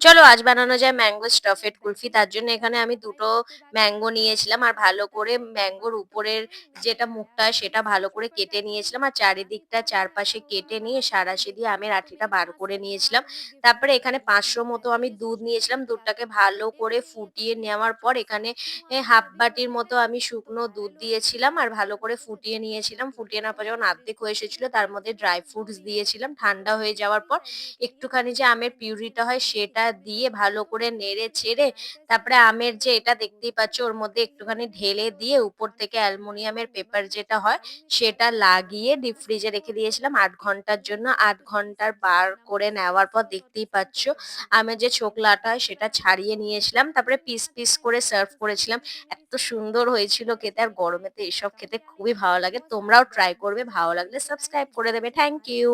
চলো আজ বানানো যায় ম্যাঙ্গো স্টাফেড কুলফি। তার জন্য এখানে আমি দুটো ম্যাঙ্গো নিয়েছিলাম আর ভালো করে ম্যাঙ্গোর উপরের যেটা মুখটা সেটা ভালো করে কেটে নিয়েছিলাম আর চারিদিকটা চারপাশে কেটে নিয়ে সাঁড়াশি দিয়ে আমের আঠিটা বার করে নিয়েছিলাম। তারপরে এখানে 500 মতো আমি দুধ নিয়েছিলাম। দুধটাকে ভালো করে ফুটিয়ে নেওয়ার পর এখানে হাফ বাটির মতো আমি শুকনো দুধ দিয়েছিলাম আর ভালো করে ফুটিয়ে নিয়েছিলাম। ফুটিয়ে নেওয়ার পর যখন আর্ধেক হয়ে এসেছিল তার মধ্যে ড্রাই ফ্রুটস দিয়েছিলাম। ঠান্ডা হয়ে যাওয়ার পর একটুখানি যে আমের পিউরিটা হয় সেটা দিয়ে ভালো করে নেড়ে চেড়ে তারপরে আমের যে এটা দেখতেই পাচ্ছ ওর মধ্যে একটুখানি ঢেলে দিয়ে উপর থেকে অ্যালুমিনিয়ামের পেপার যেটা হয় সেটা লাগিয়ে ডিপ ফ্রিজে রেখে দিয়েছিলাম 8 ঘন্টার জন্য। 8 ঘন্টার বার করে নেওয়ার পর দেখতেই পাচ্ছ আমের যে ছোকলাটা হয় সেটা ছাড়িয়ে নিয়েছিলাম। তারপরে পিস পিস করে সার্ভ করেছিলাম। এত সুন্দর হয়েছিল খেতে আর গরমেতে এসব খেতে খুবই ভালো লাগে। তোমরাও ট্রাই করবে, ভালো লাগলে সাবস্ক্রাইব করে দেবে। Thank you.